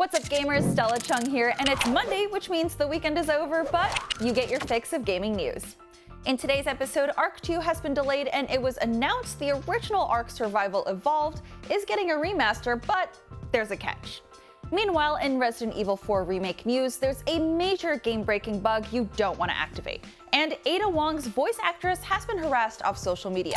What's up gamers, Stella Chung here, and it's Monday, which means the weekend is over, but you get your fix of gaming news. In today's episode, Ark 2 has been delayed and it was announced the original Ark Survival Evolved is getting a remaster, but there's a catch. Meanwhile, in Resident Evil 4 Remake news, there's a major game-breaking bug you don't want to activate, and Ada Wong's voice actress has been harassed off social media.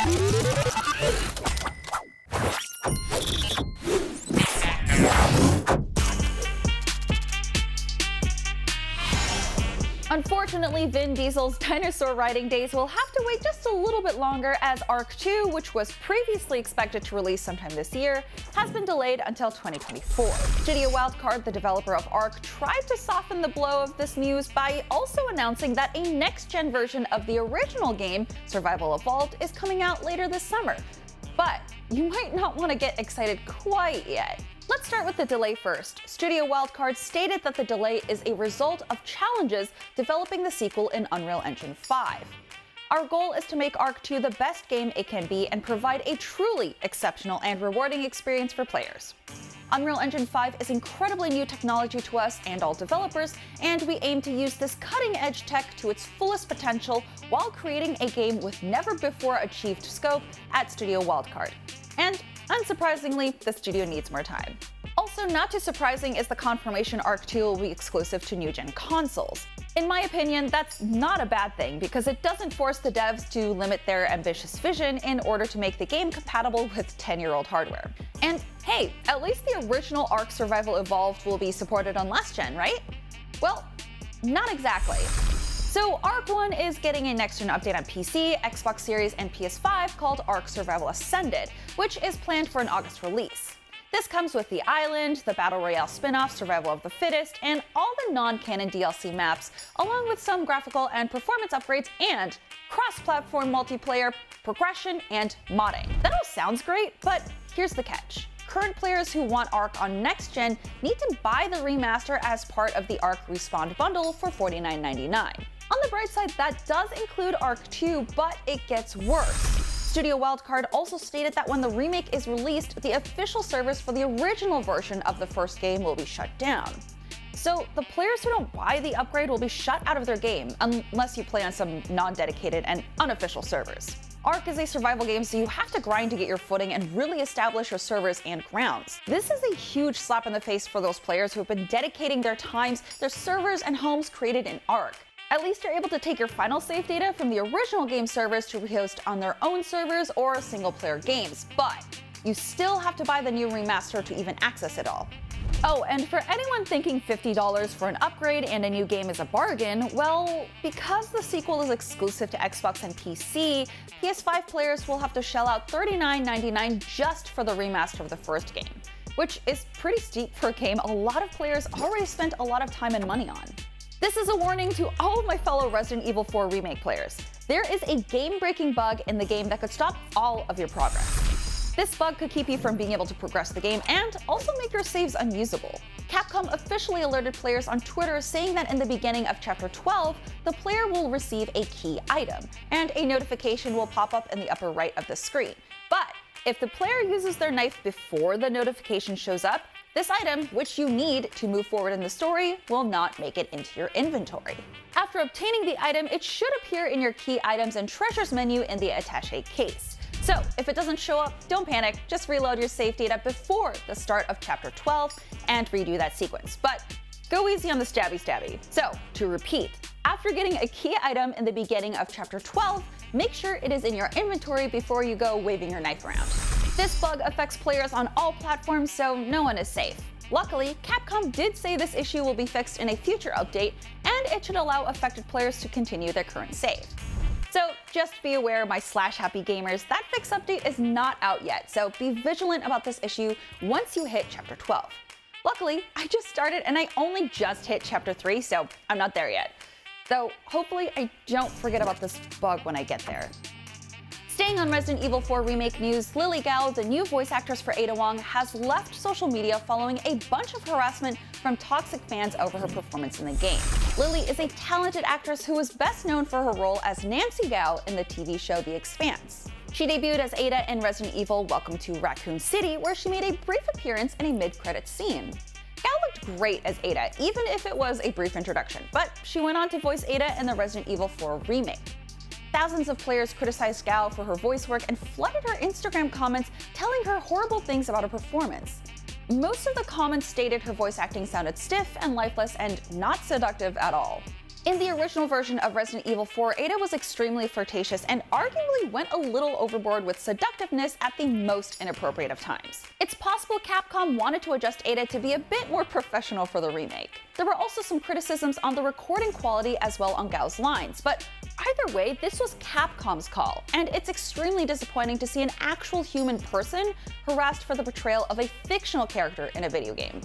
Unfortunately, Vin Diesel's dinosaur riding days will have to wait just a little bit longer, as Ark 2, which was previously expected to release sometime this year, has been delayed until 2024. Studio Wildcard, the developer of Ark, tried to soften the blow of this news by also announcing that a next-gen version of the original game, Survival Evolved, is coming out later this summer. But you might not want to get excited quite yet. Let's start with the delay first. Studio Wildcard stated that the delay is a result of challenges developing the sequel in Unreal Engine 5. Our goal is to make Ark 2 the best game it can be and provide a truly exceptional and rewarding experience for players. Unreal Engine 5 is incredibly new technology to us and all developers, and we aim to use this cutting-edge tech to its fullest potential while creating a game with never-before-achieved scope at Studio Wildcard. And unsurprisingly, the studio needs more time. Also, not too surprising is the confirmation Ark 2 will be exclusive to new-gen consoles. In my opinion, that's not a bad thing because it doesn't force the devs to limit their ambitious vision in order to make the game compatible with 10-year-old hardware. And hey, at least the original Ark Survival Evolved will be supported on last gen, right? Well, not exactly. So Ark 1 is getting a next-gen update on PC, Xbox Series, and PS5 called Ark Survival Ascended, which is planned for an August release. This comes with the island, the Battle Royale spin-off Survival of the Fittest, and all the non-canon DLC maps, along with some graphical and performance upgrades and cross-platform multiplayer, progression, and modding. That all sounds great, but here's the catch. Current players who want Ark on next gen need to buy the remaster as part of the Ark Respawned bundle for $49.99. On the bright side, that does include Ark 2, but it gets worse. Studio Wildcard also stated that when the remake is released, the official servers for the original version of the first game will be shut down. So the players who don't buy the upgrade will be shut out of their game, unless you play on some non-dedicated and unofficial servers. Ark is a survival game, so you have to grind to get your footing and really establish your servers and grounds. This is a huge slap in the face for those players who have been dedicating their times, their servers, and homes created in Ark. At least you're able to take your final save data from the original game servers to rehost on their own servers or single-player games, but you still have to buy the new remaster to even access it all. Oh, and for anyone thinking $50 for an upgrade and a new game is a bargain, well, because the sequel is exclusive to Xbox and PC, PS5 players will have to shell out $39.99 just for the remaster of the first game, which is pretty steep for a game a lot of players already spent a lot of time and money on. This is a warning to all of my fellow Resident Evil 4 Remake players. There is a game-breaking bug in the game that could stop all of your progress. This bug could keep you from being able to progress the game and also make your saves unusable. Capcom officially alerted players on Twitter saying that in the beginning of Chapter 12, the player will receive a key item, and a notification will pop up in the upper right of the screen. But if the player uses their knife before the notification shows up, this item, which you need to move forward in the story, will not make it into your inventory. After obtaining the item, it should appear in your key items and treasures menu in the attaché case. So if it doesn't show up, don't panic, just reload your save data before the start of Chapter 12 and redo that sequence. But go easy on the stabby. So to repeat, after getting a key item in the beginning of Chapter 12, make sure it is in your inventory before you go waving your knife around. This bug affects players on all platforms, so no one is safe. Luckily, Capcom did say this issue will be fixed in a future update, and it should allow affected players to continue their current save. So just be aware, my /happy gamers, that fix update is not out yet, so be vigilant about this issue once you hit Chapter 12. Luckily, I just started and I only just hit Chapter 3, so I'm not there yet. Though hopefully I don't forget about this bug when I get there. Staying on Resident Evil 4 Remake news, Lily Gao, the new voice actress for Ada Wong, has left social media following a bunch of harassment from toxic fans over her performance in the game. Lily is a talented actress who is best known for her role as Nancy Gao in the TV show The Expanse. She debuted as Ada in Resident Evil Welcome to Raccoon City, where she made a brief appearance in a mid-credits scene. Gao looked great as Ada, even if it was a brief introduction, but she went on to voice Ada in the Resident Evil 4 remake. Thousands of players criticized Gao for her voice work and flooded her Instagram comments telling her horrible things about her performance. Most of the comments stated her voice acting sounded stiff and lifeless and not seductive at all. In the original version of Resident Evil 4, Ada was extremely flirtatious and arguably went a little overboard with seductiveness at the most inappropriate of times. It's possible Capcom wanted to adjust Ada to be a bit more professional for the remake. There were also some criticisms on the recording quality as well on Gao's lines, but either way, this was Capcom's call, and it's extremely disappointing to see an actual human person harassed for the portrayal of a fictional character in a video game.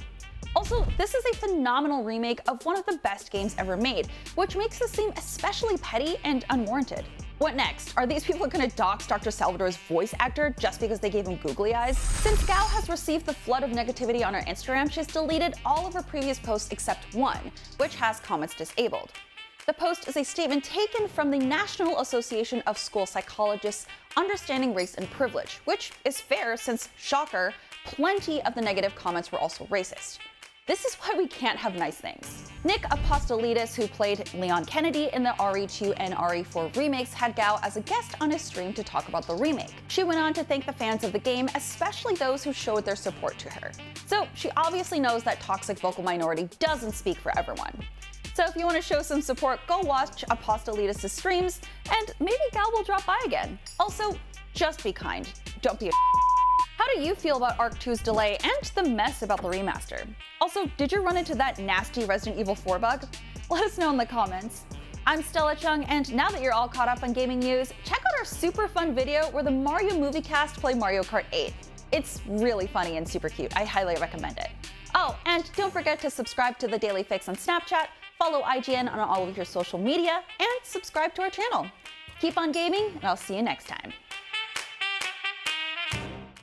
Also, this is a phenomenal remake of one of the best games ever made, which makes this seem especially petty and unwarranted. What next? Are these people gonna dox Dr. Salvador's voice actor just because they gave him googly eyes? Since Gao has received the flood of negativity on her Instagram, she's deleted all of her previous posts except one, which has comments disabled. The post is a statement taken from the National Association of School Psychologists Understanding Race and Privilege, which is fair since, shocker, plenty of the negative comments were also racist. This is why we can't have nice things. Nick Apostolidis, who played Leon Kennedy in the RE2 and RE4 remakes, had Gao as a guest on his stream to talk about the remake. She went on to thank the fans of the game, especially those who showed their support to her. So she obviously knows that toxic vocal minority doesn't speak for everyone. So if you want to show some support, go watch Apostolidis' streams, and maybe Gao will drop by again. Also, just be kind. Don't be a How do you feel about Arc 2's delay and the mess about the remaster? Also, did you run into that nasty Resident Evil 4 bug? Let us know in the comments. I'm Stella Chung, and now that you're all caught up on gaming news, check out our super fun video where the Mario movie cast play Mario Kart 8. It's really funny and super cute. I highly recommend it. Oh, and don't forget to subscribe to the Daily Fix on Snapchat, follow IGN on all of your social media, and subscribe to our channel. Keep on gaming, and I'll see you next time.